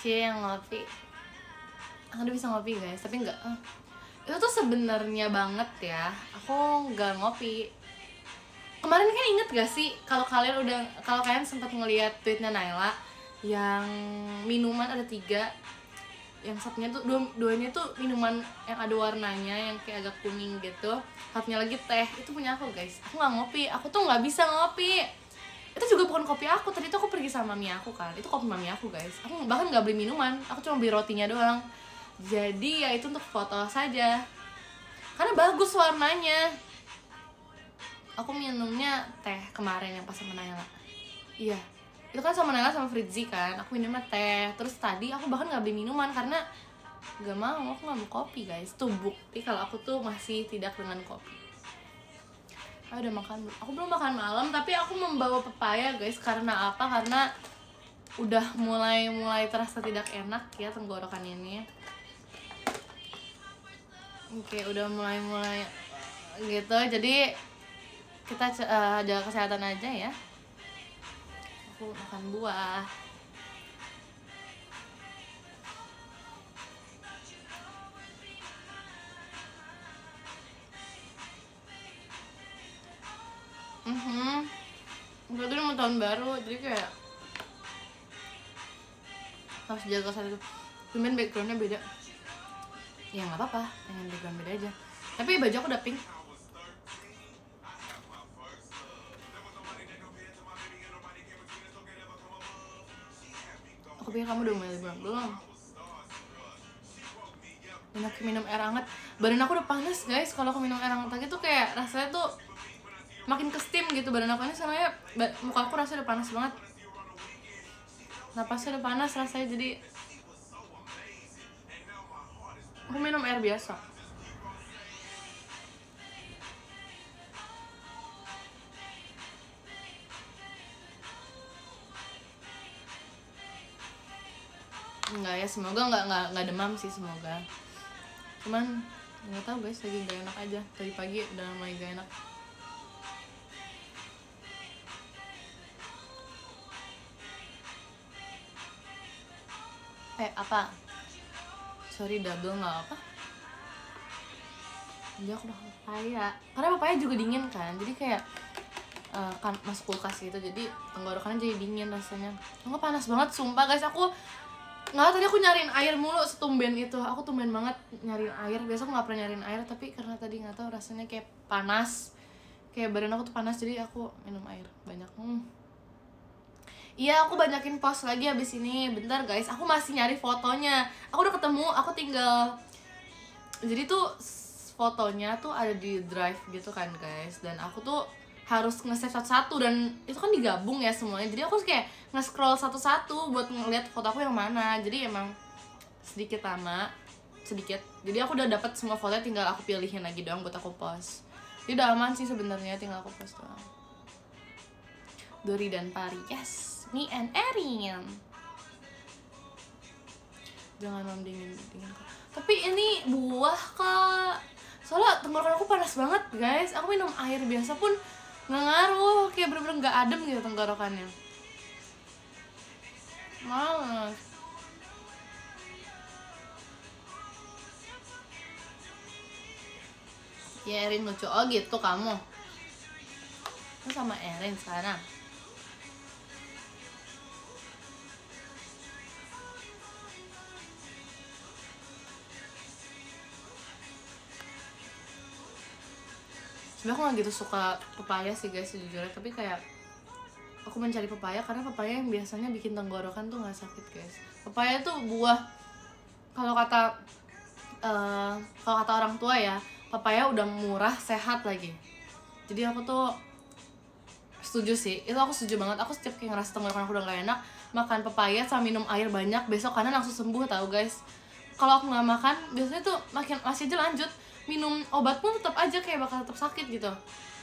Cie yang ngopi. Aku udah bisa ngopi guys, tapi enggak. Itu tuh sebenarnya banget ya. Aku nggak ngopi. Kemarin kan inget gak sih kalau kalian sempat ngeliat tweetnya Naila yang minuman ada 3, yang satunya tuh duanya tuh minuman yang ada warnanya yang kayak agak kuning gitu, satunya lagi teh. Itu punya aku guys. Aku nggak ngopi, aku tuh nggak bisa ngopi. Itu juga bukan kopi aku, tadi tuh aku pergi sama mami aku kan, itu kopi mami aku guys. Aku bahkan nggak beli minuman, aku cuma beli rotinya doang. Jadi ya itu untuk foto saja karena bagus warnanya. Aku minumnya teh kemarin yang pas sama Naila. Iya, itu kan sama Naila sama Fritzi kan. Aku minumnya teh. Terus tadi aku bahkan nggak beli minuman karena nggak mau. Aku nggak mau kopi guys. Tuh bukti kalau aku tuh masih tidak dengan kopi. Aku udah makan. Aku belum makan malam, tapi aku membawa pepaya guys. Karena apa? Karena udah mulai terasa tidak enak ya tenggorokan ini. Oke, udah mulai gitu. Jadi kita jaga kesehatan aja ya. Aku makan buah. Udah tuh mau tahun baru, jadi kayak harus jaga kesehatan. Cuman backgroundnya beda. Ya nggak apa-apa, pengen background beda aja. Tapi baju aku udah pink. Aku pikir kamu udah mulai liburan. Belum. Enak minum air hangat. Badan aku udah panas guys. Kalau aku minum air hangat lagi tuh kayak rasanya tuh makin ke steam gitu badan aku ini. Soalnya muka aku rasanya udah panas banget. Napasnya udah panas rasanya, jadi aku minum air biasa. Enggak ya, semoga nggak demam sih, semoga. Cuman nggak tahu guys, lagi nggak enak aja. Tadi pagi udah mulai nggak enak. Apa? Sorry double nggak apa? Jadi aku makan papaya. Karena papaya juga dingin kan, jadi kayak kan masuk kulkas gitu, jadi tenggorokannya jadi dingin rasanya. Aku panas banget sumpah guys. Aku nggak, tadi aku nyariin air mulu setumben itu. Aku tumben banget nyariin air. Biasa aku nggak pernah nyariin air, tapi karena tadi nggak tahu rasanya kayak panas, kayak badan aku tuh panas, jadi aku minum air banyak. Iya, aku banyakin post lagi abis ini. Bentar guys, aku masih nyari fotonya. Aku udah ketemu, aku tinggal. Jadi tuh fotonya tuh ada di drive gitu kan guys. Dan aku tuh harus nge-save satu-satu, dan itu kan digabung ya semuanya. Jadi aku kayak nge-scroll satu-satu buat ngeliat foto aku yang mana. Jadi emang sedikit lama, sedikit. Jadi aku udah dapat semua fotonya, tinggal aku pilihin lagi doang buat aku post. Jadi udah aman sih sebenarnya, tinggal aku post doang. Dori dan Pari, yes. Me and Erin. Jangan dingin. Tapi ini buah kak. Soalnya tenggorokan aku panas banget guys. Aku minum air biasa pun nggak ngaruh, kayak bener-bener nggak adem gitu tenggorokannya. Males. Ya Erin lucu. Oh gitu kamu. Aku sama Erin sekarang. Sebenernya aku gak gitu suka pepaya sih guys sejujurnya, tapi kayak aku mencari pepaya karena pepaya yang biasanya bikin tenggorokan tuh gak sakit guys. Pepaya tuh buah, kalau kata orang tua ya, pepaya udah murah, sehat lagi. Jadi aku tuh setuju sih, itu aku setuju banget. Aku setiap kayak ngerasa tenggorokan aku udah gak enak, makan pepaya sama minum air banyak, besok karena langsung sembuh tau guys. Kalau aku nggak makan, biasanya tuh masih aja lanjut. Minum obat pun tetap aja kayak bakal tetap sakit gitu.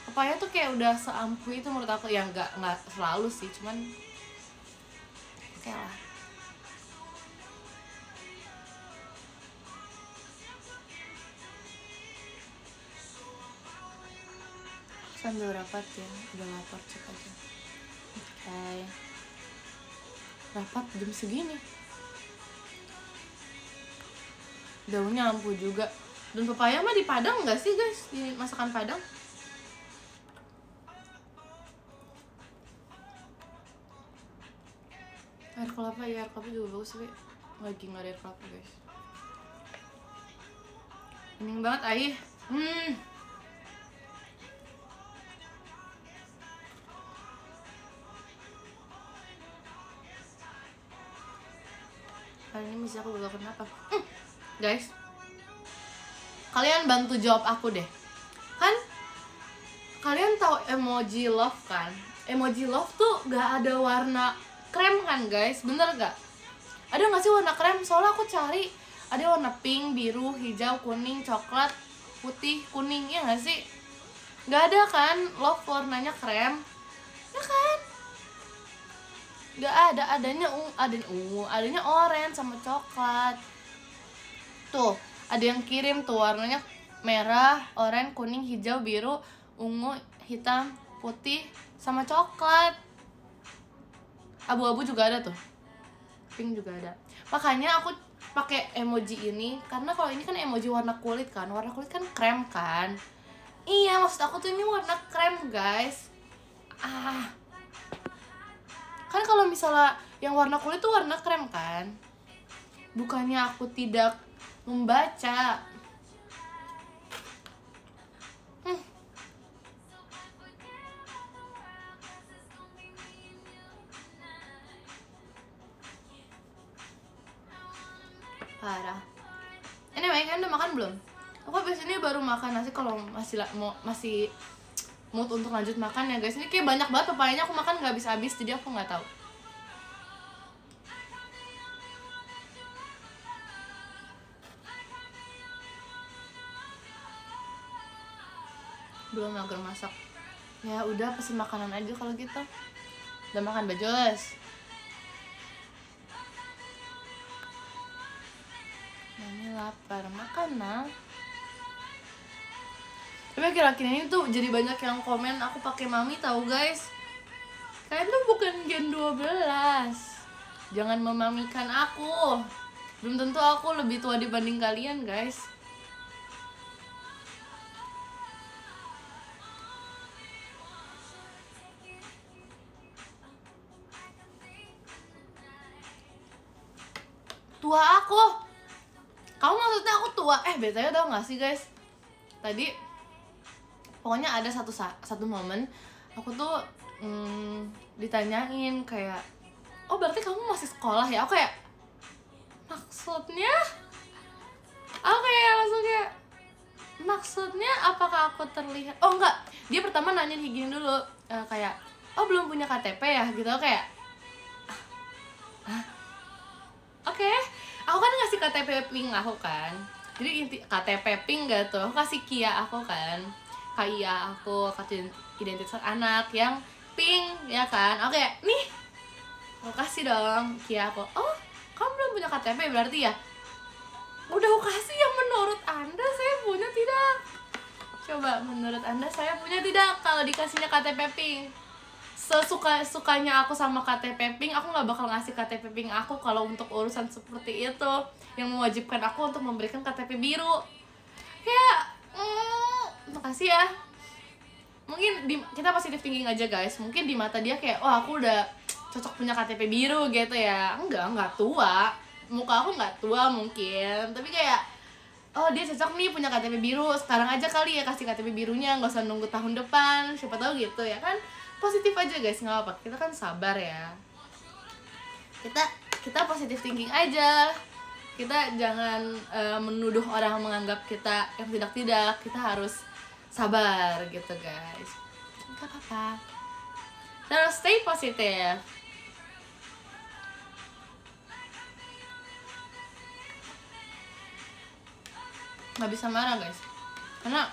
Pepaya tuh kayak udah seampuh itu menurut aku. Ya nggak selalu sih, cuman oke lah. Sambil rapat ya, udah lapar, cek aja. Oke. Rapat jam segini. daunnya ampuh juga. Dan pepaya mah di Padang nggak sih guys, di masakan Padang? Air kelapa, ya air kelapa juga bagus sih. Lagi nggak ada air kelapa guys. Kening banget aih. Kali ini misi aku gak kenapa. Guys, kalian bantu jawab aku deh. Kan kalian tahu emoji love kan? Emoji love tuh gak ada warna krem kan guys? Bener gak? Ada gak sih warna krem? Soalnya aku cari ada warna pink, biru, hijau, kuning, coklat, putih, kuning, ya gak sih? Gak ada kan love warnanya krem? Ya kan? Gak ada, adanya ungu, adanya oranye sama coklat. Tuh, ada yang kirim tuh warnanya merah, oranye, kuning, hijau, biru, ungu, hitam, putih, sama coklat. Abu-abu juga ada tuh. Pink juga ada. Makanya aku pakai emoji ini karena kalau ini kan emoji warna kulit kan. Warna kulit kan krem kan. Iya, maksud aku tuh ini warna krem, guys. Kan kalau misalnya yang warna kulit tuh warna krem kan. Bukannya aku tidak membaca. Parah. Anyway, kalian udah makan belum? Aku habis ini baru makan nasi. Kalau masih mood untuk lanjut makan ya guys. Ini kayak banyak banget pepayanya, aku makan nggak habis-habis, jadi aku nggak tahu. Belum mager masak. Ya udah pesen makanan aja kalau gitu. Udah makan bajos. Mami lapar, makan nah. Tapi akhir-akhir ini tuh jadi banyak yang komen aku pakai mami tahu guys. Kalian tuh bukan Gen 12. Jangan memamikan aku. Belum tentu aku lebih tua dibanding kalian guys. Tua aku? Kamu maksudnya aku tua? BTW tau gak sih guys? Tadi pokoknya ada satu momen aku tuh ditanyain kayak, oh berarti kamu masih sekolah ya? Aku kayak, maksudnya? Aku kayak langsung kayak, maksudnya apakah aku terlihat? Oh enggak, dia pertama nanyain gini dulu, kayak, oh belum punya KTP ya? Gitu kayak, Oke. Aku kan ngasih KTP pink aku kan. Jadi KTP pink gak tuh, aku kasih KIA aku kan. KIA aku, kartu identitas anak yang pink ya kan. Oke, nih aku kasih dong KIA aku. Oh, kamu belum punya KTP berarti ya? Udah aku kasih, yang menurut Anda saya punya tidak? Coba menurut Anda saya punya tidak kalau dikasihnya KTP pink? Sesuka-sukanya aku sama KTP pink, aku gak bakal ngasih KTP pink aku kalau untuk urusan seperti itu yang mewajibkan aku untuk memberikan KTP biru. Kayak, makasih ya. Mungkin kita positive thinking aja guys. Mungkin di mata dia kayak, oh aku udah cocok punya KTP biru gitu ya. Enggak tua. Muka aku gak tua mungkin, tapi kayak, oh dia cocok nih punya KTP biru, sekarang aja kali ya kasih KTP birunya, gak usah nunggu tahun depan, siapa tahu gitu ya kan. Positif aja guys, nggak apa-apa, kita kan sabar ya, kita positive thinking aja, kita jangan menuduh orang menganggap kita yang tidak, kita harus sabar gitu guys, nggak apa-apa, terus stay positif. Nggak bisa marah guys, karena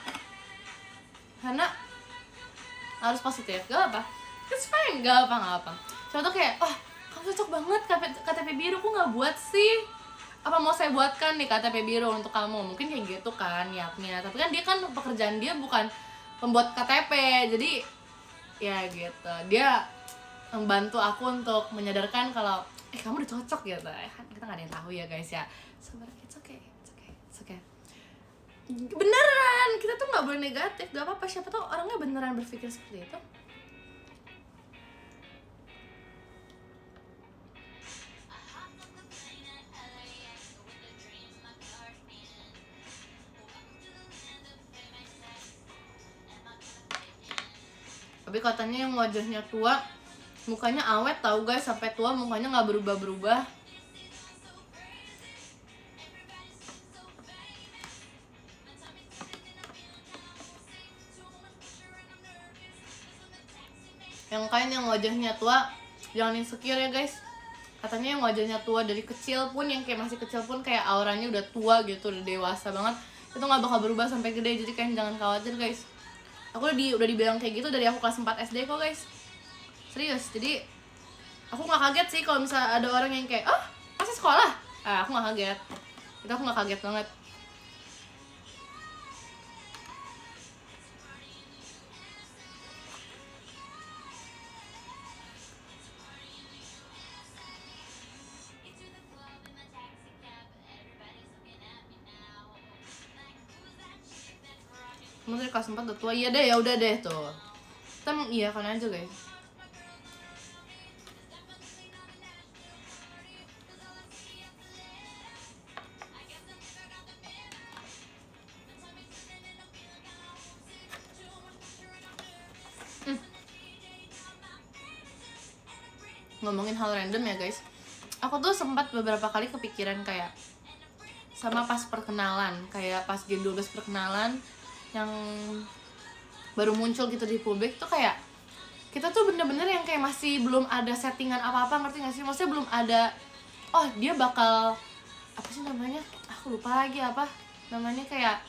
harus positif, gak apa, it's fine, gak apa. Contoh kayak, oh kamu cocok banget KTP biru, kok nggak buat sih? Apa mau saya buatkan nih KTP biru untuk kamu? Mungkin kayak gitu kan niatnya, tapi kan dia kan pekerjaan dia bukan pembuat KTP, jadi ya gitu, dia membantu aku untuk menyadarkan kalau kamu udah cocok gitu. Kan kita nggak ada yang tahu ya guys ya, sabar, it's okay. Oke. Beneran, kita tuh nggak boleh negatif, gak apa-apa, siapa tuh orangnya beneran berpikir seperti itu. Tapi katanya yang wajahnya tua mukanya awet tahu guys, sampai tua mukanya nggak berubah-berubah. Yang kain yang wajahnya tua jangan insecure ya guys. Katanya yang wajahnya tua dari kecil pun, yang kayak masih kecil pun kayak auranya udah tua gitu, udah dewasa banget, itu nggak bakal berubah sampai gede. Jadi kalian jangan khawatir guys. Aku udah dibilang kayak gitu dari aku kelas 4 SD kok guys. Serius, jadi aku nggak kaget sih kalau misalnya ada orang yang kayak, oh masih sekolah? Aku nggak kaget. Itu aku nggak kaget banget. Kamu dari kelas 4 udah tua, iya deh, ya udah deh tuh. Kita iya kan aja guys. Ngomongin hal random ya guys. Aku tuh sempat beberapa kali kepikiran kayak sama pas perkenalan, kayak pas Gen 12 perkenalan yang baru muncul gitu di publik tuh, kayak kita tuh bener-bener yang kayak masih belum ada settingan apa-apa, ngerti gak sih? Maksudnya belum ada, oh dia bakal apa sih namanya, aku lupa lagi apa namanya, kayak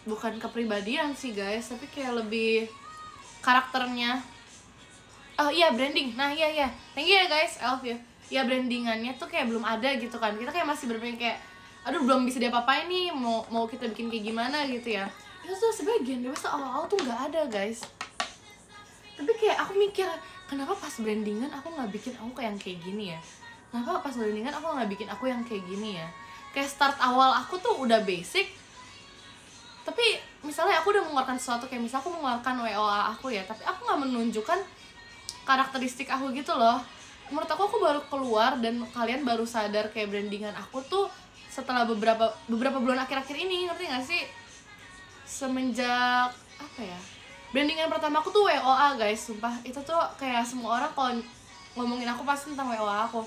bukan kepribadian sih guys, tapi kayak lebih karakternya. Oh iya, branding. Nah iya thank you ya guys, I love you. Ya brandingannya tuh kayak belum ada gitu kan. Kita kayak masih berpikir kayak, aduh belum bisa diapa-apain nih, mau kita bikin kayak gimana gitu ya. Itu tuh sebenarnya Gen 12 tuh awal-awal tuh nggak ada guys. Tapi kayak aku mikir, kenapa pas brandingan aku nggak bikin aku kayak yang kayak gini ya? Kenapa pas brandingan aku nggak bikin aku yang kayak gini ya? Kayak start awal aku tuh udah basic, tapi misalnya aku udah mengeluarkan sesuatu, kayak misalnya aku mengeluarkan WOA aku ya, tapi aku nggak menunjukkan karakteristik aku gitu loh. Menurut aku baru keluar dan kalian baru sadar kayak brandingan aku tuh setelah beberapa bulan akhir-akhir ini, ngerti gak sih? Semenjak apa ya, brandingan pertama aku tuh WOA guys, sumpah. Itu tuh kayak semua orang kalau ngomongin aku pasti tentang WOA aku,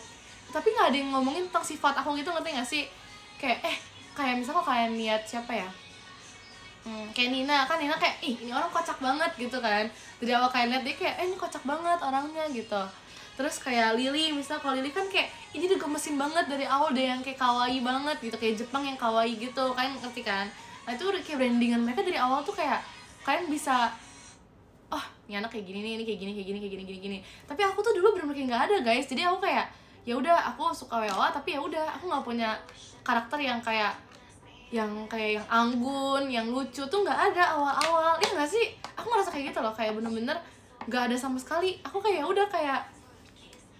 tapi nggak ada yang ngomongin tentang sifat aku gitu, ngerti gak sih? Kayak kayak misalnya kalian lihat siapa ya, kayak Nina kan, Nina kayak ih ini orang kocak banget gitu kan. Dari awal kalian lihat dia kayak ini kocak banget orangnya gitu. Terus kayak Lily, misalnya kalau Lily kan kayak ini digemesin banget dari awal deh, yang kayak kawaii banget gitu, kayak Jepang yang kawaii gitu, kalian ngerti kan? Nah itu udah kayak brandingan mereka dari awal tuh, kayak kalian bisa, oh ini anak kayak gini nih, ini kayak gini. Tapi aku tuh dulu bener-bener kayak nggak ada guys. Jadi aku kayak ya udah, aku suka WOA tapi ya udah, aku nggak punya karakter yang kayak yang anggun, yang lucu tuh nggak ada awal-awal. Ya nggak sih? Aku ngerasa kayak gitu loh, kayak bener-bener nggak ada sama sekali. Aku kayak ya udah, kayak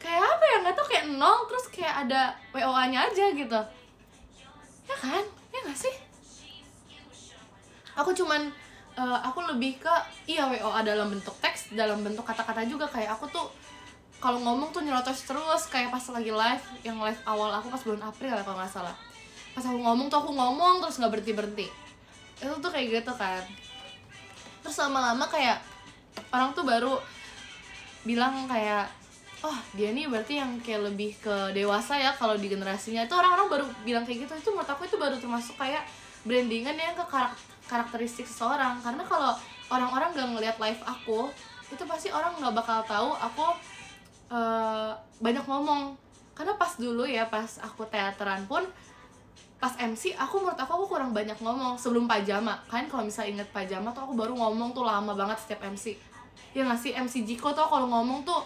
apa ya, nggak tau, kayak nol, terus kayak ada WOA-nya aja gitu. Ya kan? Ya nggak sih? Aku cuman aku lebih ke iya WOA dalam bentuk teks, dalam bentuk kata-kata juga. Kayak aku tuh kalau ngomong tuh nyerocos terus, kayak pas lagi live, yang live awal aku pas bulan April ya kalau nggak salah. Pas aku ngomong tuh aku ngomong terus nggak berhenti. Itu tuh kayak gitu kan. Terus lama-lama kayak orang tuh baru bilang kayak, oh dia nih berarti yang kayak lebih ke dewasa ya kalau di generasinya. Itu orang-orang baru bilang kayak gitu. Itu menurut aku itu baru termasuk kayak brandingan yang ke karakteristik seseorang. Karena kalau orang-orang gak ngeliat live aku, itu pasti orang gak bakal tahu aku banyak ngomong. Karena pas dulu ya, pas aku teateran pun, pas MC aku menurut aku kurang banyak ngomong sebelum pajama. Kan kalau misalnya inget pajama tuh aku baru ngomong tuh lama banget setiap MC. Ya nggak sih, MC Jiko tuh kalau ngomong tuh,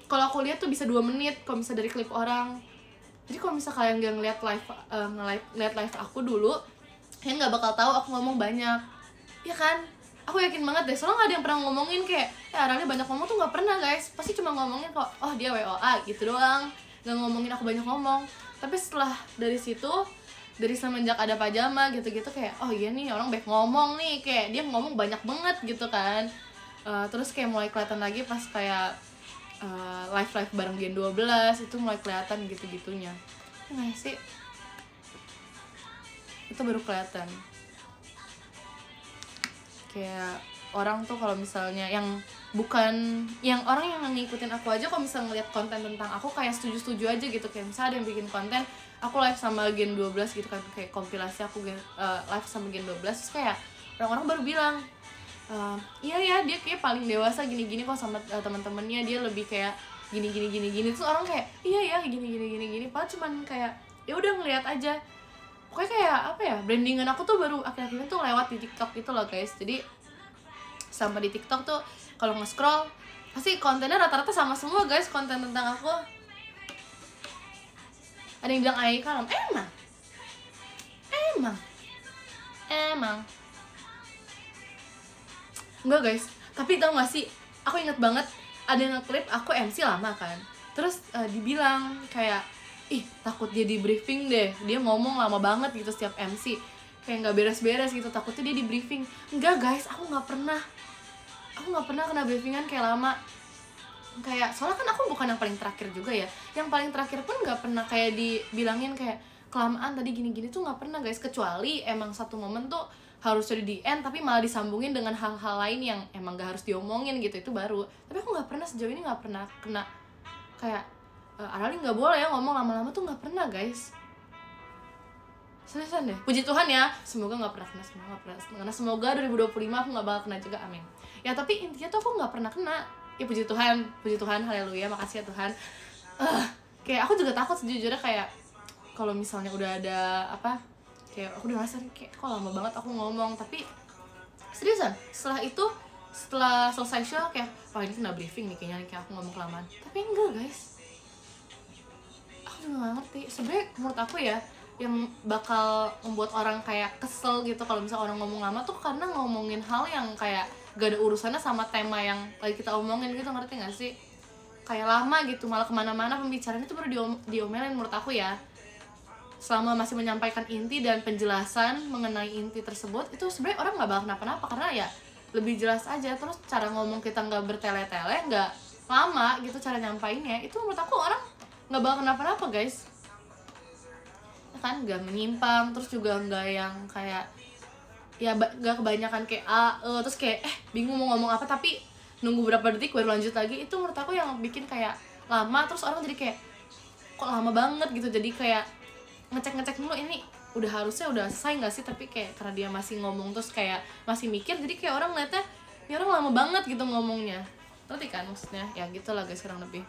kalau aku lihat tuh bisa 2 menit kalau misalnya dari klip orang. Jadi kalau misalnya kalian gak ngeliat live aku dulu, kalian nggak bakal tahu aku ngomong banyak. Ya kan? Aku yakin banget deh, soalnya nggak ada yang pernah ngomongin kayak ya Rani banyak ngomong tuh, nggak pernah guys. Pasti cuma ngomongin kok, oh dia WOA gitu doang, nggak ngomongin aku banyak ngomong. Tapi setelah dari situ dari semenjak ada pajama gitu-gitu kayak oh iya nih orang baik ngomong nih, kayak dia ngomong banyak banget gitu kan. Terus kayak mulai kelihatan lagi pas kayak live bareng Gen 12 itu mulai kelihatan gitu-gitunya. Nggak sih? Itu baru kelihatan. Kayak orang tuh kalau misalnya yang bukan yang orang yang ngikutin aku aja, kalau misalnya ngeliat konten tentang aku kayak setuju-setuju aja gitu. Kayak misalnya ada yang bikin konten aku live sama Gen 12 gitu kan, kayak kompilasi aku live sama Gen 12, terus kayak orang-orang baru bilang iya ya dia kayak paling dewasa gini-gini kok sama teman-temannya, dia lebih kayak gini. Terus orang kayak iya ya gini. Padahal cuman kayak ya udah ngeliat aja. Pokoknya kayak apa ya, brandingan aku tuh baru akhir-akhir ini tuh lewat di TikTok gitu loh guys. Jadi sama di TikTok tuh kalau nge-scroll pasti kontennya rata-rata sama semua guys, konten tentang aku. Ada yang bilang Ai kalem, emang enggak guys. Tapi tau gak sih, aku inget banget ada yang nge-clip aku MC lama kan. Terus dibilang kayak ih takut dia di briefing deh, dia ngomong lama banget gitu setiap MC, kayak nggak beres-beres gitu, takutnya dia di briefing. Enggak guys, aku nggak pernah kena briefingan kayak lama. Kayak soalnya kan aku bukan yang paling terakhir juga ya, yang paling terakhir pun nggak pernah kayak dibilangin kayak kelamaan tadi gini tuh nggak pernah guys. Kecuali emang satu momen tuh harusnya di end tapi malah disambungin dengan hal-hal lain yang emang gak harus diomongin gitu, itu baru. Tapi aku nggak pernah sejauh ini nggak pernah kena kayak Arali nggak boleh ya ngomong lama-lama tuh, nggak pernah guys. Seriusan deh, puji Tuhan ya, semoga nggak pernah kena, karena semoga 2025 aku nggak bakal kena juga, amin ya. Tapi intinya tuh aku nggak pernah kena ya, puji Tuhan, haleluya, makasih ya Tuhan. Kayak aku juga takut sejujurnya, kayak kalau misalnya udah ada apa, kayak aku udah ngerasa kayak kok lama banget aku ngomong. Tapi seriusan setelah selesai show kayak wah ini kena briefing nih kayaknya, kayak aku ngomong kelamaan. Tapi enggak guys, aku juga gak ngerti sebenarnya. Menurut aku ya yang bakal membuat orang kayak kesel gitu kalau misalnya orang ngomong lama tuh karena ngomongin hal yang kayak gak ada urusannya sama tema yang lagi kita omongin gitu, ngerti gak sih? Kayak lama gitu, malah kemana-mana pembicaraan itu baru diomelin menurut aku ya. Selama masih menyampaikan inti dan penjelasan mengenai inti tersebut, itu sebenarnya orang gak bakal kenapa-napa karena ya lebih jelas aja. Terus cara ngomong kita gak bertele-tele, gak lama gitu cara nyampainnya, itu menurut aku orang gak bakal kenapa-napa guys kan, gak menyimpang. Terus juga gak yang kayak ya gak kebanyakan kayak terus kayak bingung mau ngomong apa tapi nunggu berapa detik baru lanjut lagi. Itu menurut aku yang bikin kayak lama, terus orang jadi kayak kok lama banget gitu. Jadi kayak ngecek dulu ini harusnya udah selesai gak sih, tapi kayak karena dia masih ngomong terus kayak masih mikir, jadi kayak orang ngeliatnya ini orang lama banget gitu ngomongnya, ngerti kan maksudnya ya. Gitu lah guys kurang lebih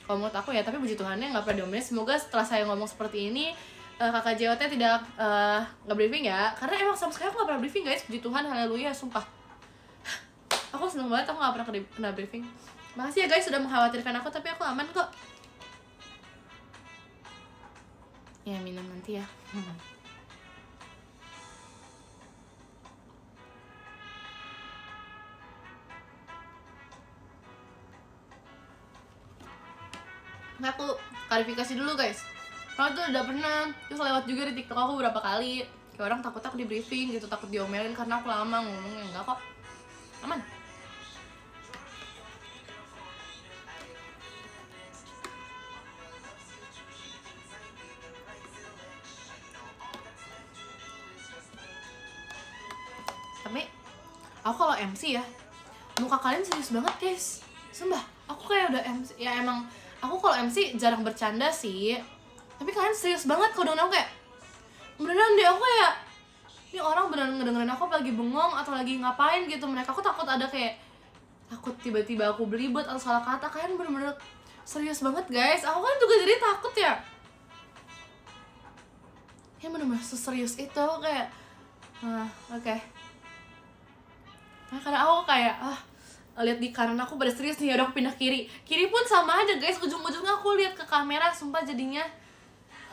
kalau menurut aku ya. Tapi puji Tuhannya nggak pernah diomelin. Semoga setelah saya ngomong seperti ini kakak JOT tidak nggak briefing ya, karena emang sama sekali aku nggak pernah briefing guys. Puji Tuhan, haleluya, sumpah aku seneng banget aku nggak pernah kena briefing. Makasih ya guys sudah mengkhawatirkan aku, tapi aku aman kok ya. Minum nanti ya. Nah, aku klarifikasi dulu guys, karena tuh udah pernah terus lewat juga di TikTok aku berapa kali kayak orang takut aku di briefing gitu, takut diomelin karena aku lama ngomongnya. Enggak kok, aman. Tapi aku kalau MC ya, muka kalian serius banget guys, sumpah. Aku kayak udah MC ya, emang aku kalau MC jarang bercanda sih, tapi kalian serius banget kalau dengerin aku kayak beneran deh. Aku kayak ini orang beneran ngedengerin aku lagi bengong atau lagi ngapain gitu. Mereka aku takut ada kayak takut tiba-tiba aku belibet atau salah kata. Kalian bener-bener serius banget guys, aku kan juga jadi takut ya. Ya bener-bener seserius itu kayak oke. Nah karena aku kayak lihat di kanan aku pada serius nih, udah aku pindah kiri pun sama aja guys, ujung-ujungnya aku lihat ke kamera, sumpah jadinya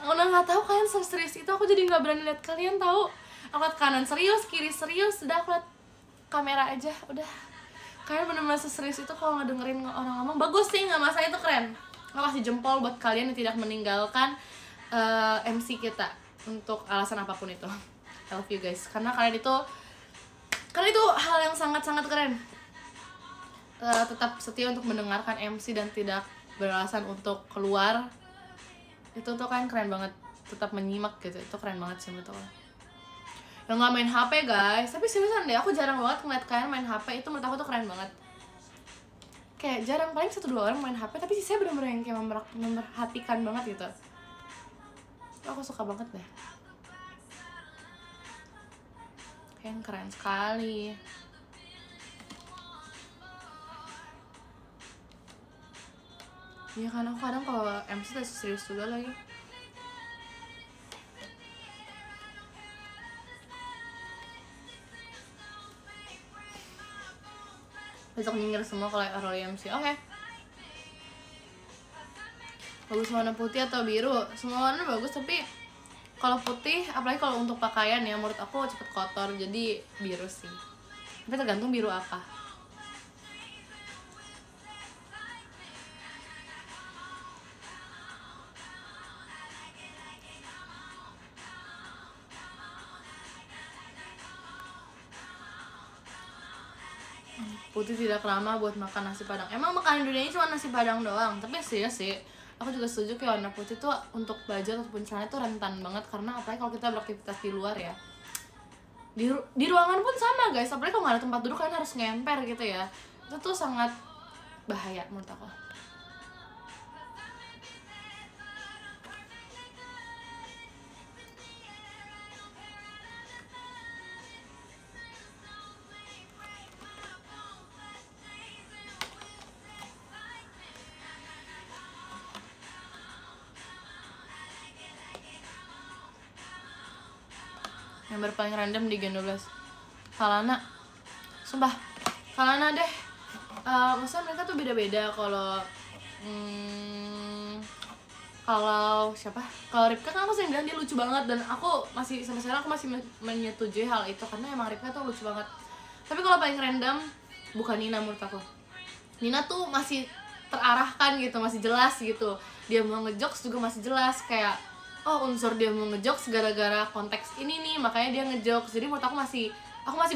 udah nggak tahu kalian serius itu, aku jadi nggak berani lihat kalian tahu. Aku lihat kanan serius, kiri serius, udah aku lihat kamera aja udah. Kalian bener-bener serius itu kalau ngedengerin orang ngomong. Bagus sih, nggak masalah, itu keren. Aku kasih jempol buat kalian yang tidak meninggalkan MC kita. untuk alasan apapun itu. I love you guys, karena kalian itu hal yang sangat-sangat keren. Tetap setia untuk mendengarkan MC dan tidak beralasan untuk keluar. Itu tuh kan keren banget. Tetap menyimak gitu, itu keren banget sih menurut aku. Yang nggak main HP guys, tapi seriusan deh, aku jarang banget ngeliat kalian main HP. Itu menurut aku tuh keren banget. Kayak jarang, paling 1-2 orang main HP, tapi sisanya bener-bener yang kayak memperhatikan banget gitu. Aku suka banget deh. Kayaknya keren sekali. Iya kan, aku kadang kalau MC tuh serius juga lagi. Besok nyengir semua kalau role MC. Oke. Bagus warna putih atau biru? Semua warna bagus, tapi kalau putih, apalagi kalau untuk pakaian ya, menurut aku cepet kotor, jadi biru sih. Tapi tergantung biru apa. Putih tidak ramah buat makan nasi padang. Emang makanan dunia ini cuma nasi padang doang, tapi serius sih, aku juga setuju kayak warna putih tuh untuk baju ataupun celana tuh rentan banget, karena apalagi kalau kita beraktivitas di luar ya, di ruangan pun sama guys, apalagi kalau nggak ada tempat duduk kalian harus ngemper gitu ya, itu tuh sangat bahaya menurut aku. Member paling random di Gen 12 Kalana. Sumpah Kalana deh. Maksudnya mereka tuh beda-beda. Kalau siapa? Kalau Ripka kan aku sering bilang dia lucu banget, dan aku masih sampai sekarang aku masih menyetujui hal itu karena emang Ripka tuh lucu banget. Tapi kalau paling random bukan Nina menurut aku. Nina tuh masih terarahkan gitu, masih jelas gitu. Dia mau ngejokes juga masih jelas, kayak oh unsur dia mau ngejokes gara-gara konteks ini nih, makanya dia ngejokes. Jadi menurut aku masih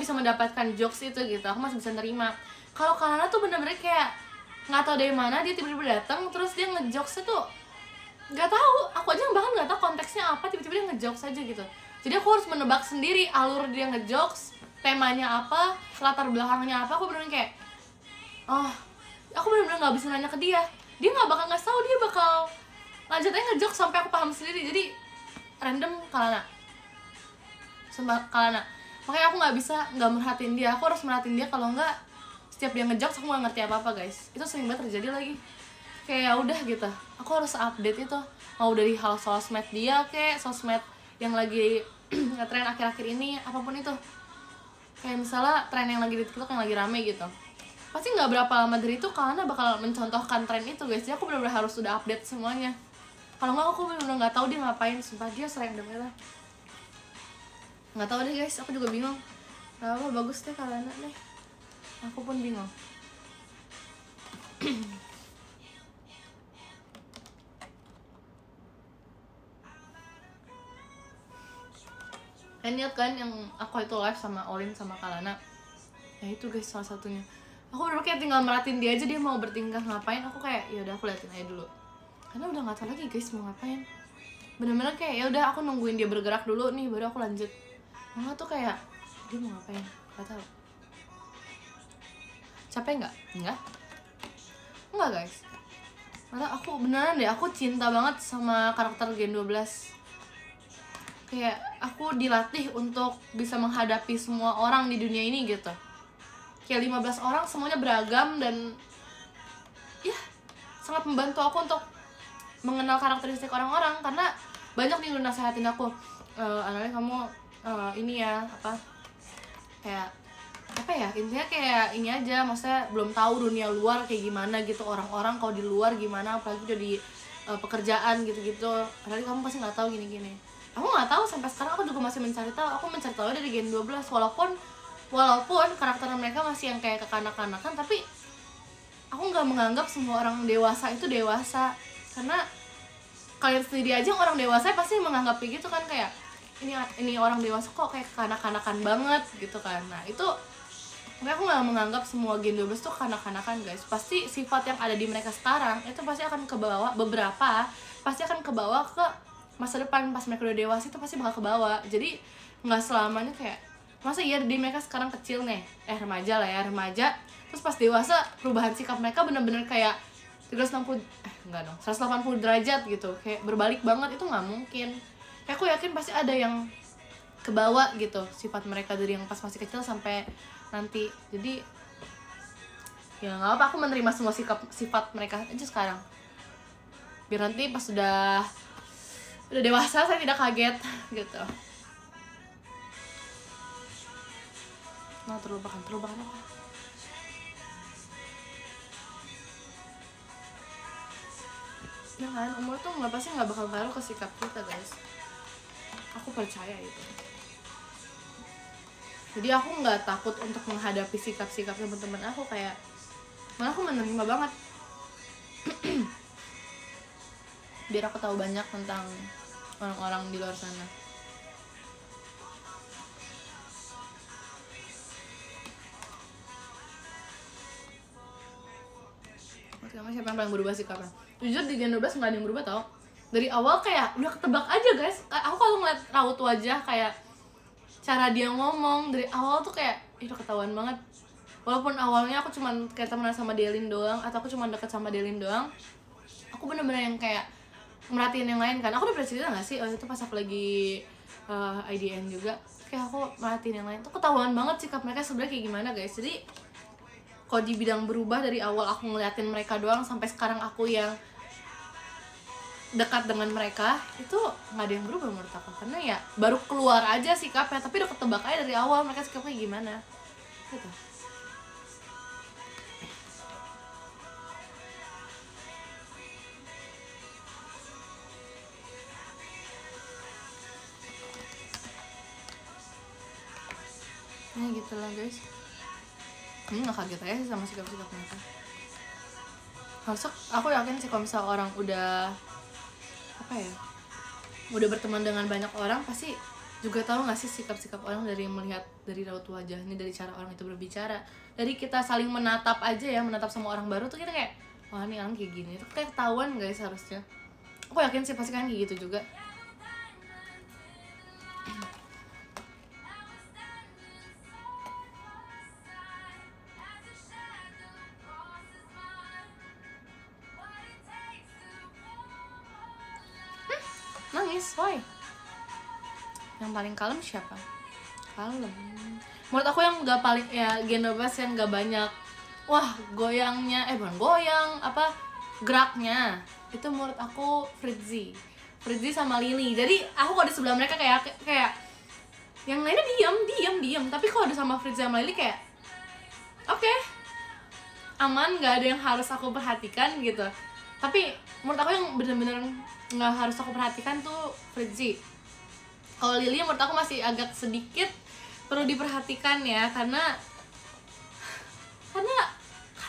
bisa mendapatkan jokes itu gitu, aku masih bisa nerima. Kalau Kalana tuh bener-bener kayak nggak tahu dari mana dia tiba-tiba datang terus dia ngejokes tuh nggak tahu, aku aja bahkan nggak tahu konteksnya apa, tiba-tiba dia ngejokes aja gitu. Jadi aku harus menebak sendiri alur dia ngejokes, temanya apa, latar belakangnya apa. Aku bener-bener kayak aku bener-bener nggak bisa nanya ke dia nggak bakal ngasih tahu, dia bakal lanjutnya ngejokes sampai aku paham sendiri. Jadi random Kalana, sumpah Kalana. Makanya aku nggak merhatiin dia, aku harus merhatiin dia. Kalau nggak, setiap dia ngejokes aku nggak ngerti apa-apa guys. Itu sering banget terjadi lagi. Kayak ya udah gitu, aku harus update itu, mau dari hal sosmed dia kayak sosmed yang lagi ngetren akhir-akhir ini, apapun itu. Kayak misalnya tren yang lagi di TikTok yang lagi rame gitu, pasti nggak berapa lama dari itu Kalana bakal mencontohkan tren itu guys. Jadi aku benar-benar harus sudah update semuanya. Kalau nggak aku benar-benar nggak tahu dia ngapain. Sumpah dia sering banget, nggak tahu deh guys, aku juga bingung. Apa bagus deh Kalana deh, aku pun bingung. Lihat kan yang aku itu live sama Olin sama Kalana, ya itu guys salah satunya. Aku bener kayak tinggal merhatiin dia aja, dia mau bertingkah ngapain, aku kayak ya udah aku liatin aja dulu, karena udah nggak tahu lagi guys mau ngapain. Bener-bener kayak ya udah aku nungguin dia bergerak dulu nih baru aku lanjut. Mama tuh kayak dia mau ngapain nggak tahu. Capek nggak guys. Karena aku beneran deh, aku cinta banget sama karakter Gen 12. Kayak aku dilatih untuk bisa menghadapi semua orang di dunia ini gitu. Kayak 15 orang semuanya beragam, dan ya sangat membantu aku untuk mengenal karakteristik orang-orang. Karena banyak nih udah nasehatin aku, Analia kamu ini ya intinya kayak ini aja, maksudnya belum tahu dunia luar kayak gimana gitu, orang-orang kalau di luar gimana, apalagi udah di pekerjaan gitu-gitu. Analia kamu pasti nggak tahu gini-gini. Aku nggak tahu sampai sekarang, aku juga masih mencari tahu. Aku mencari tahu dari Gen 12 walaupun karakter mereka masih yang kayak kekanak-kanakan, tapi aku nggak menganggap semua orang dewasa itu dewasa. Karena kalian sendiri aja orang dewasa pasti menganggap kayak gitu kan, kayak ini orang dewasa kok kayak kanak-kanakan banget gitu kan. Nah itu makanya aku nggak menganggap semua Gen 12 tuh kanak-kanakan guys. Pasti sifat yang ada di mereka sekarang itu pasti akan kebawa, beberapa pasti akan kebawa ke masa depan pas mereka udah dewasa, itu pasti bakal kebawa. Jadi nggak selamanya kayak, masa iya di mereka sekarang kecil nih, remaja lah ya, remaja, terus pas dewasa perubahan sikap mereka bener-bener kayak 360 enggak dong, 180 derajat gitu, kayak berbalik banget. Itu nggak mungkin. Kayak aku yakin pasti ada yang kebawa gitu sifat mereka dari yang pas masih kecil sampai nanti. Jadi ya nggak apa, aku menerima semua sifat mereka aja sekarang, biar nanti pas udah dewasa saya tidak kaget gitu. Nah, terlupakan apa? Ya kan, umur tuh pasti nggak bakal ngaruh ke sikap kita guys, aku percaya itu. Jadi aku nggak takut untuk menghadapi sikap-sikap teman-teman aku, kayak malah aku menerima banget. Biar aku tahu banyak tentang orang-orang di luar sana. Sekarang siapa yang paling berubah sikapnya? Jujur di Gen 12 nggak ada yang berubah tau. Dari awal kayak udah ketebak aja guys. Aku kalau ngeliat raut wajah, kayak cara dia ngomong dari awal tuh kayak udah ketahuan banget. Walaupun awalnya aku cuman kayak temenan sama Delin doang, atau aku cuman deket sama Delin doang, aku bener-bener yang kayak merhatiin yang lain kan. Aku udah pernah cerita gak sih waktu itu pas aku lagi IDN juga, kayak aku merhatiin yang lain tuh ketahuan banget sikap mereka sebenarnya kayak gimana guys. Jadi kalau dibilang berubah dari awal aku ngeliatin mereka doang sampai sekarang aku yang dekat dengan mereka, itu nggak ada yang berubah menurut aku. Karena ya baru keluar aja sikapnya, tapi udah ketebak aja dari awal mereka sikapnya gimana gitu. Ya gitu lah guys. Nggak kaget aja sih sama sikap-sikap mereka. Harusnya aku yakin sih kalau misalnya orang udah udah berteman dengan banyak orang, pasti juga tahu nggak sih sikap-sikap orang dari melihat dari raut wajahnya, dari cara orang itu berbicara, dari kita saling menatap aja ya, menatap sama orang baru tuh kita kayak, wah ini orang kayak gini, itu kayak ketahuan guys harusnya. Aku yakin sih pasti kan kayak gitu juga. Nangis, why? Yang paling kalem siapa? Kalem. Menurut aku yang gak paling, ya Gen 12 yang gak banyak, wah goyangnya, bukan goyang, geraknya. Itu menurut aku Fritzy sama Lily. Jadi aku kalau di sebelah mereka kayak yang lainnya diam. Tapi kalau ada sama Fritzy sama Lily kayak oke, aman, gak ada yang harus aku perhatikan gitu. Tapi menurut aku yang bener-bener nggak harus aku perhatikan tuh Fritzy. Kalau Lily menurut aku masih agak sedikit perlu diperhatikan ya, karena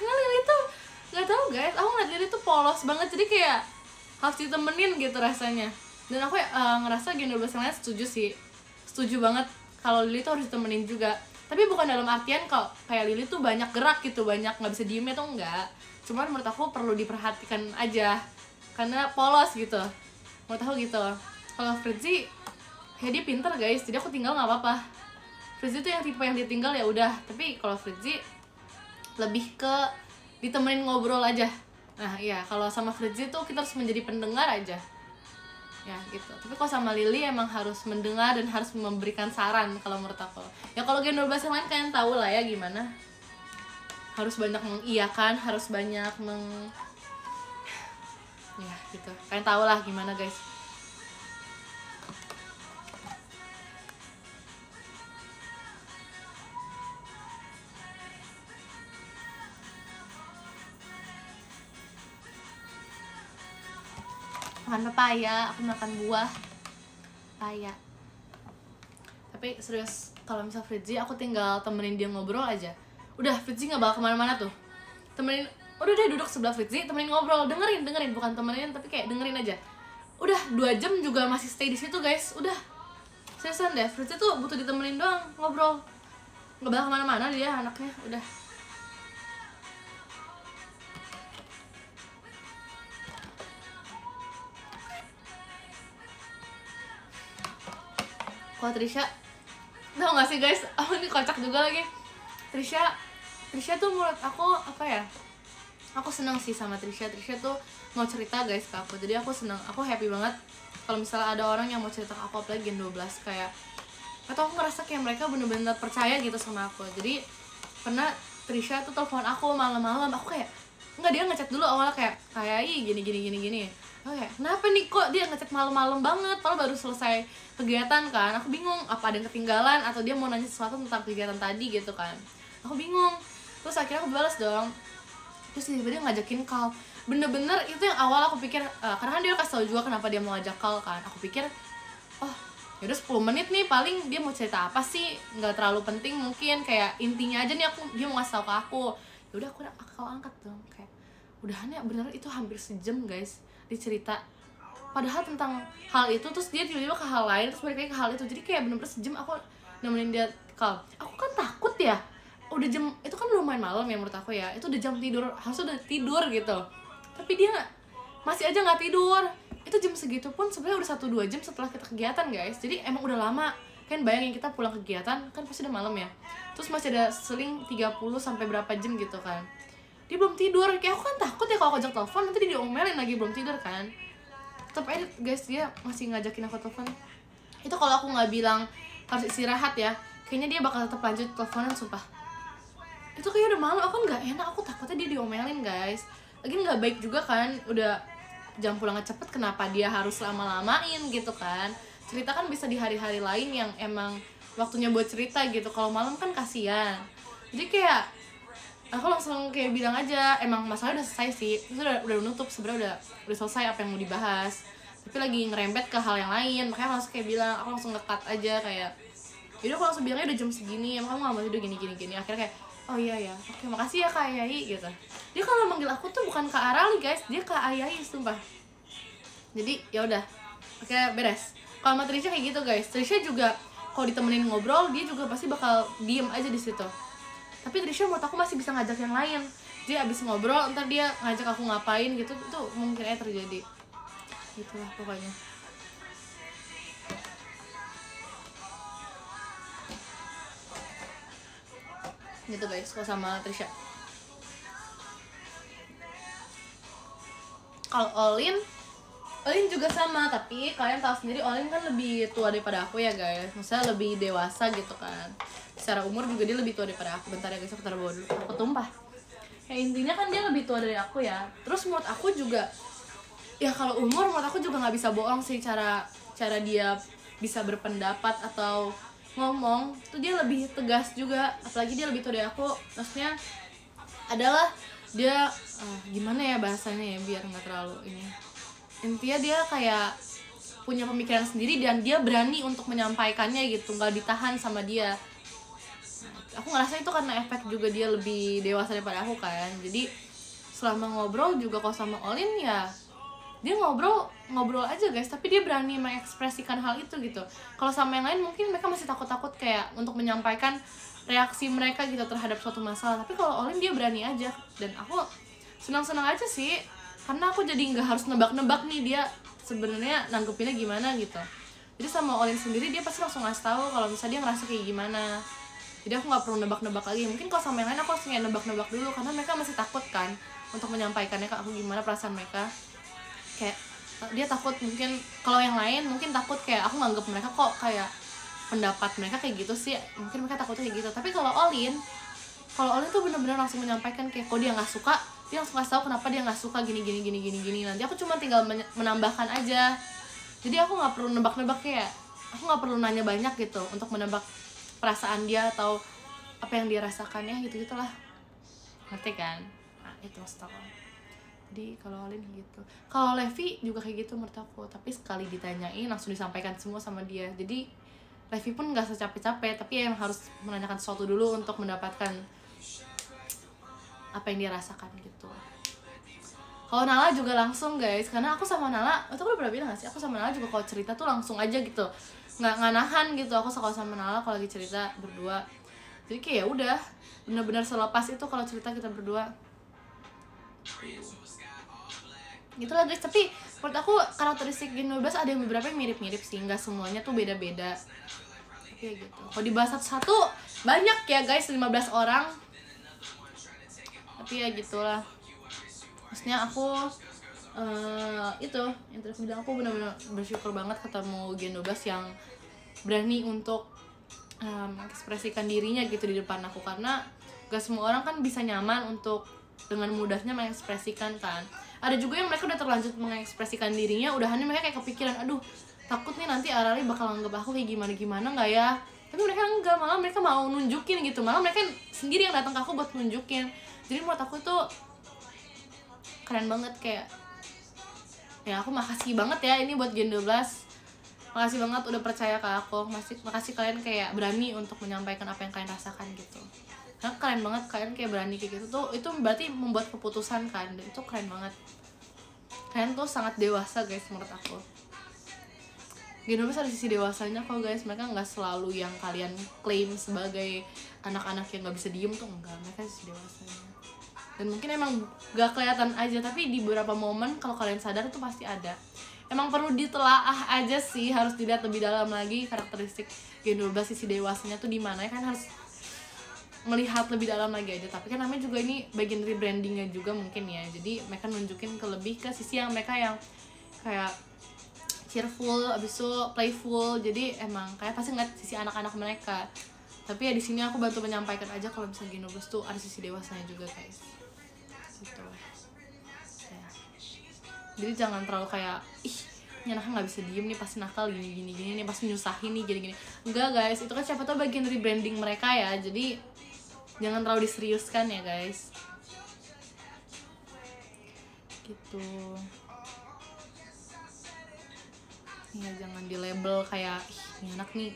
Lily tuh nggak tahu guys, aku ngeliat Lily tuh polos banget, jadi kayak harus ditemenin gitu rasanya. Dan aku ngerasa Gen 12 yang lain setuju banget kalau Lily tuh harus ditemenin juga. Tapi bukan dalam artian kalau kayak Lily tuh banyak gerak gitu, banyak nggak bisa diemnya tuh enggak. Cuman menurut aku perlu diperhatikan aja karena polos gitu, menurut aku gitu. Kalau Fritzy ya dia pinter guys, jadi aku tinggal nggak apa-apa. Fritzy tuh yang tipe yang ditinggal ya udah. Tapi kalau Fritzy lebih ke ditemenin ngobrol aja. Nah iya, kalau sama Fritzy tuh kita harus menjadi pendengar aja ya gitu. Tapi kalau sama Lily emang harus mendengar dan harus memberikan saran kalau menurut aku. Ya kalau Gen 12 yang lain kalian tahu lah ya gimana, harus banyak mengiyakan, harus banyak ya gitu, kalian tahu lah gimana guys. Makan pepaya, aku makan buah pepaya. Tapi serius, kalau misal Fritzy aku tinggal temenin dia ngobrol aja, udah Fritzy nggak bakal kemana-mana tuh. Temenin, udah deh duduk sebelah Fritzy, temenin ngobrol, dengerin, bukan temenin tapi kayak dengerin aja. udah 2 jam juga masih stay di situ guys. Udah seriusan deh, Fritz tuh butuh ditemenin doang, ngobrol, nggak bakal kemana-mana dia anaknya. Udah kalau Trisha, tau gak sih guys, ini kocak juga lagi. Trisha tuh menurut aku apa ya, aku seneng sih sama Trisha tuh mau cerita guys ke aku, jadi aku seneng, aku happy banget kalau misalnya ada orang yang mau cerita ke aku, apalagi Gen 12. Kayak atau aku ngerasa kayak mereka bener-bener percaya gitu sama aku. Jadi pernah Trisha tuh telepon aku malam-malam, aku kayak enggak, dia ngechat dulu awalnya kayak gini. Oke, kenapa nih kok dia ngechat malam-malam banget, padahal baru selesai kegiatan kan. Aku bingung apa ada yang ketinggalan atau dia mau nanya sesuatu tentang kegiatan tadi gitu kan. Aku bingung. Terus akhirnya aku balas dong. Terus tiba-tiba dia ngajakin call. Bener-bener itu yang awal aku pikir, karena kan dia kasih tau juga kenapa dia mau ngajak call kan. Aku pikir, oh yaudah 10 menit nih paling dia mau cerita apa sih, nggak terlalu penting mungkin, kayak intinya aja nih dia mau ngasih tau ke aku. Yaudah aku angkat dong, kayak udahannya bener itu hampir sejam guys dicerita, padahal tentang hal itu, terus dia tiba-tiba ke hal lain, terus balik lagi ke hal itu. Jadi kayak bener-bener sejam aku nemenin dia call. Aku kan takut ya, udah jam itu kan lumayan malam ya menurut aku ya, itu udah jam tidur, harusnya udah tidur gitu, tapi dia masih aja nggak tidur. Itu jam segitu pun sebenarnya udah 1-2 jam setelah kita kegiatan guys, jadi emang udah lama kan. Bayangin kita pulang kegiatan kan pasti udah malam ya, terus masih ada seling 30 sampai berapa jam gitu kan, dia belum tidur. Kayak aku kan takut ya kalau aku ajak telepon nanti dia diomelin lagi belum tidur kan. Tetep aja guys dia masih ngajakin aku telepon. Itu kalau aku nggak bilang harus istirahat ya, kayaknya dia bakal tetap lanjut teleponan sumpah. Itu kayak udah malam, aku nggak enak, aku takutnya dia diomelin guys. Lagi nggak baik juga kan, udah jam pulangnya cepet, kenapa dia harus lama-lamain gitu kan. Cerita kan bisa di hari-hari lain yang emang waktunya buat cerita gitu, kalau malam kan kasihan. Jadi kayak aku langsung kayak bilang aja, emang masalahnya udah selesai sih, itu udah nutup sebenarnya, udah selesai apa yang mau dibahas, tapi lagi ngerembet ke hal yang lain. Makanya aku langsung kayak bilang, aku langsung nge-cut aja kayak yaudah aku langsung bilangnya udah jam segini, emang kamu gak mau tidur gini. Akhirnya kayak oh iya ya, oke makasih ya Kak Ayai gitu. Dia kalau manggil aku tuh bukan Kak Arali guys, dia Kak Ayai sumpah. Jadi ya udah, oke beres. Kalau sama Trisha kayak gitu guys, Trisha juga kalau ditemenin ngobrol dia juga pasti bakal diem aja di situ. Tapi Trisha menurut aku masih bisa ngajak yang lain. Dia abis ngobrol ntar dia ngajak aku ngapain gitu, itu mungkin aja terjadi. Gitulah pokoknya. Gitu guys kalau sama Trisha. Kalau Olin juga sama, tapi kalian tahu sendiri Olin kan lebih tua daripada aku ya guys. Maksudnya lebih dewasa gitu kan. Secara umur juga dia lebih tua daripada aku. Bentar ya guys, aku taruh bawah dulu, aku tumpah. Ya intinya kan dia lebih tua dari aku ya. Terus menurut aku juga, ya kalau umur menurut aku juga nggak bisa bohong sih, cara dia bisa berpendapat atau ngomong tuh dia lebih tegas juga. Apalagi dia lebih tua dari aku, maksudnya adalah dia gimana ya bahasanya ya biar nggak terlalu ini. Intinya dia kayak punya pemikiran sendiri dan dia berani untuk menyampaikannya gitu, nggak ditahan sama dia. Aku ngerasa itu karena efek juga dia lebih dewasa daripada aku kan. Jadi selama ngobrol juga kalau sama Olin ya dia ngobrol aja guys, tapi dia berani mengekspresikan hal itu gitu. Kalau sama yang lain mungkin mereka masih takut kayak untuk menyampaikan reaksi mereka gitu terhadap suatu masalah. Tapi kalau Olin dia berani aja, dan aku senang aja sih, karena aku jadi nggak harus nebak-nebak nih dia sebenarnya nanggepinnya gimana gitu. Jadi sama Olin sendiri dia pasti langsung ngasih tahu kalau misalnya dia ngerasa kayak gimana. Jadi aku nggak perlu nebak-nebak lagi. Mungkin kalau sama yang lain aku harus nebak-nebak dulu karena mereka masih takut kan untuk menyampaikannya ke aku gimana perasaan mereka. Kayak dia takut, mungkin kalau yang lain mungkin takut kayak aku nganggep mereka kok kayak pendapat mereka kayak gitu sih, mungkin mereka takutnya kayak gitu. Tapi kalau Olin tuh bener-bener langsung menyampaikan kayak kok dia nggak suka, dia langsung kasih tahu kenapa dia nggak suka gini. Nanti aku cuma tinggal menambahkan aja. Jadi aku nggak perlu nebak-nebak, kayak aku nggak perlu nanya banyak gitu untuk menebak perasaan dia atau apa yang dia rasakan ya gitu-gitulah, ngerti kan? Nah itu maksud aku. Jadi kalau Olin gitu, kalau Levi juga kayak gitu menurut aku, tapi sekali ditanyain langsung disampaikan semua sama dia. Jadi Levi pun nggak secapek-capek, tapi yang harus menanyakan sesuatu dulu untuk mendapatkan apa yang dia rasakan gitu. Kalau Nala juga langsung guys, karena aku sama Nala, itu aku udah pernah bilang gak sih, aku sama Nala juga kalau cerita tuh langsung aja gitu, nggak nahan gitu. Aku suka sama Nala kalau lagi cerita berdua, jadi kayak ya udah benar-benar selepas itu kalau cerita kita berdua gitu lah guys. Tapi menurut aku karakteristik Gen 12 ada yang beberapa yang mirip-mirip sih, nggak semuanya tuh beda-beda. Tapi ya gitu, kalau dibahas satu-satu banyak ya guys, 15 orang. Tapi ya gitulah, maksudnya aku itu yang tadi aku bilang, aku benar-benar bersyukur banget ketemu Gen 12 yang berani untuk mengekspresikan dirinya gitu di depan aku, karena gak semua orang kan bisa nyaman untuk dengan mudahnya mengekspresikan kan. Ada juga yang mereka udah terlanjur mengekspresikan dirinya, udahannya mereka kayak kepikiran, aduh takut nih nanti Arali bakal anggap aku kayak gimana nggak ya. Tapi mereka enggak, malah mereka mau nunjukin gitu, malah mereka sendiri yang datang ke aku buat nunjukin. Jadi menurut aku tuh keren banget, kayak ya aku makasih banget ya ini buat Gen 12, makasih banget udah percaya ke aku, makasih kalian kayak berani untuk menyampaikan apa yang kalian rasakan gitu. Nah keren banget kalian kayak berani kayak gitu tuh, itu berarti membuat keputusan kan, dan itu keren banget. Kalian tuh sangat dewasa guys menurut aku. Gen 12 ada sisi dewasanya kok guys, mereka nggak selalu yang kalian klaim sebagai anak-anak yang nggak bisa diem tuh, enggak, mereka sisi dewasanya. Dan mungkin emang gak kelihatan aja, tapi di beberapa momen kalau kalian sadar itu pasti ada. Emang perlu ditelaah aja sih, harus dilihat lebih dalam lagi karakteristik Gen 12 sisi dewasanya tuh di mana ya kan, harus melihat lebih dalam lagi aja. Tapi kan namanya juga ini bagian dari brandingnya juga mungkin ya, jadi mereka nunjukin lebih ke sisi yang mereka yang kayak cheerful, abis itu playful, jadi emang kayak pasti ngeliat sisi anak-anak mereka. Tapi ya di sini aku bantu menyampaikan aja kalau misalnya Gen 12 tuh ada sisi dewasanya juga guys gitu ya. Jadi jangan terlalu kayak ih ini anaknya nggak bisa diem nih, pasti nakal gini nih, pasti nyusahin nih gini. Enggak guys, itu kan siapa tau bagian dari branding mereka ya, jadi jangan terlalu diseriuskan ya guys gitu ya. Jangan di label kayak ih ini anak nih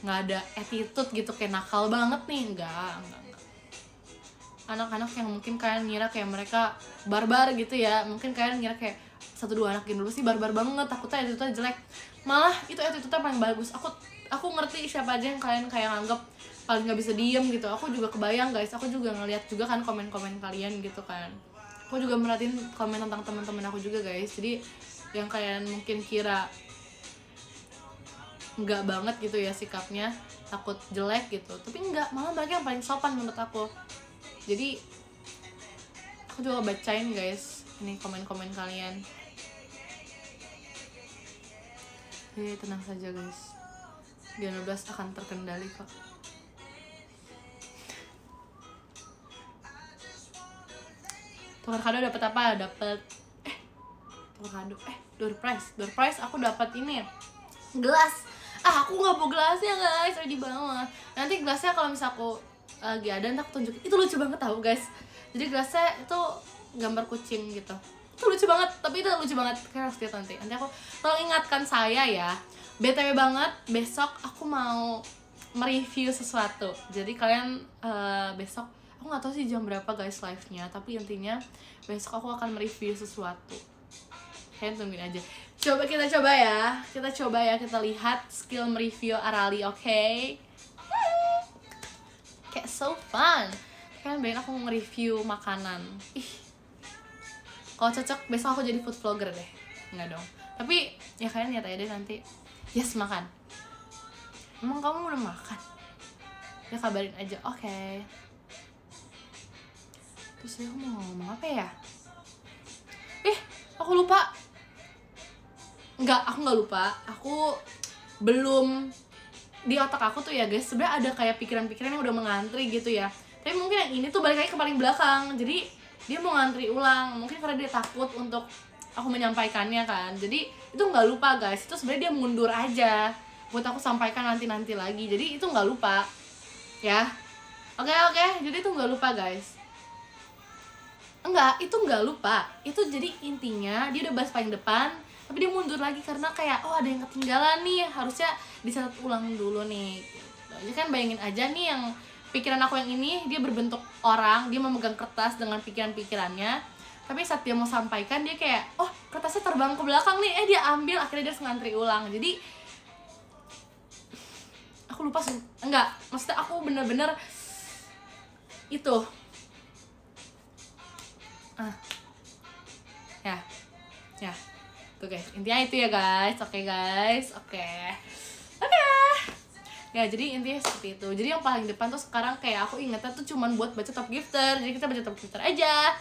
nggak ada attitude gitu, kayak nakal banget nih. Enggak. Anak-anak yang mungkin kalian ngira kayak mereka barbar gitu ya, mungkin kalian ngira kayak 1-2 anak Gen 12 sih barbar banget, takutnya attitude-nya jelek, malah itu attitude-nya paling bagus. Aku ngerti siapa aja yang kalian kayak nganggep paling nggak bisa diem gitu. Aku juga kebayang guys, aku juga ngeliat juga kan komen-komen kalian gitu kan, aku juga merhatiin komen tentang teman-teman aku juga guys. Jadi yang kalian mungkin kira nggak banget gitu ya sikapnya, takut jelek gitu, tapi enggak, malah mereka yang paling sopan menurut aku. Jadi aku juga bacain guys ini komen-komen kalian. Tenang saja guys, Gen 12 akan terkendali kok. Tukar kado dapat apa? Dapat tukar kado door prize aku dapat ini gelas. Aku nggak mau gelasnya guys, ada di bawah. Nanti gelasnya kalau misal aku lagi ada ntar aku tunjukin, itu lucu banget tau guys. Jadi gelasnya itu gambar kucing gitu, itu lucu banget, tapi itu lucu banget, kayak harus lihat nanti aku tolong ingatkan saya ya. BTW banget, besok aku mau mereview sesuatu, jadi kalian besok aku nggak tahu sih jam berapa guys live-nya, tapi intinya besok aku akan mereview sesuatu. Kalian tungguin aja. Kita coba ya, kita lihat skill mereview Arali, oke? Kayak so fun. Kan bayangin aku nge-review makanan. Kalau cocok besok aku jadi food vlogger deh. Enggak dong. Tapi ya kalian lihat aja deh nanti. Yes, makan. Emang kamu udah makan? Ya kabarin aja, oke. Terus aku mau ngomong apa ya? Aku lupa. Aku nggak lupa. Aku belum, di otak aku tuh ya guys, sebenarnya ada kayak pikiran-pikiran yang udah mengantri gitu ya. Tapi mungkin yang ini tuh balik lagi ke paling belakang. Jadi dia mau ngantri ulang. Mungkin karena dia takut untuk aku menyampaikannya kan. Jadi itu nggak lupa guys. Itu sebenarnya dia mundur aja buat aku sampaikan nanti lagi. Jadi itu nggak lupa ya. Oke. Jadi itu nggak lupa guys. Enggak, itu nggak lupa. Itu jadi intinya dia udah bahas paling depan, tapi dia mundur lagi karena kayak ada yang ketinggalan nih, harusnya dicatat ulang dulu nih gitu. Jadi kan bayangin aja nih, yang pikiran aku yang ini dia berbentuk orang, dia memegang kertas dengan pikiran-pikirannya, Tapi saat dia mau sampaikan dia kayak, oh kertasnya terbang ke belakang nih, dia ambil, akhirnya dia harus ngantri ulang. Jadi aku lupa sih, enggak, maksudnya aku bener-bener itu ya tuh guys, intinya itu ya guys. Oke guys, oke ya, jadi intinya seperti itu. Jadi yang paling depan tuh sekarang kayak aku ingetnya tuh cuman buat baca top gifter, jadi kita baca top gifter aja.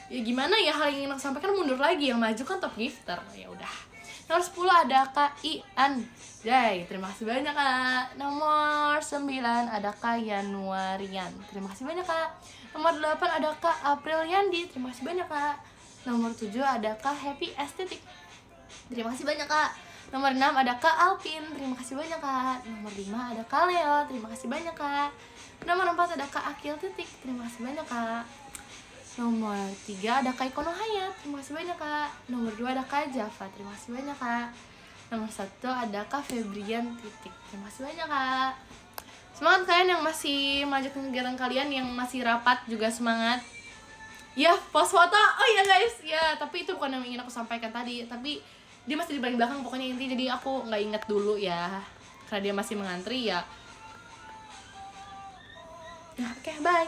Ya gimana ya, hal yang ingin aku sampaikan mundur lagi, yang maju kan top gifter. Ya udah. Nomor 10 ada Kak Ian Jai, terima kasih banyak Kak. Nomor 9 ada Kak Yanuarian, terima kasih banyak Kak. Nomor 8 ada Kak April Yandi, terima kasih banyak Kak. Nomor 7 ada Kak Happy Estetik, terima kasih banyak Kak. Nomor 6 ada Kak Alpin, terima kasih banyak Kak. Nomor 5 ada Kak Leo, terima kasih banyak Kak. Nomor 4 ada Kak Akil Titik, terima kasih banyak Kak. Nomor 3 ada Kak Ikono Hayat, terima kasih banyak Kak. Nomor 2 ada Kak Java, terima kasih banyak Kak. Nomor 1 ada Kak Febrian Titik, terima kasih banyak Kak. Semangat kalian yang masih melanjutkan kegiatan kalian, yang masih rapat juga semangat. Ya, post foto, oh iya guys, ya tapi itu bukan yang ingin aku sampaikan tadi, tapi dia masih di paling belakang pokoknya inti, jadi aku nggak inget dulu ya, karena dia masih mengantri ya. Nah, oke, bye.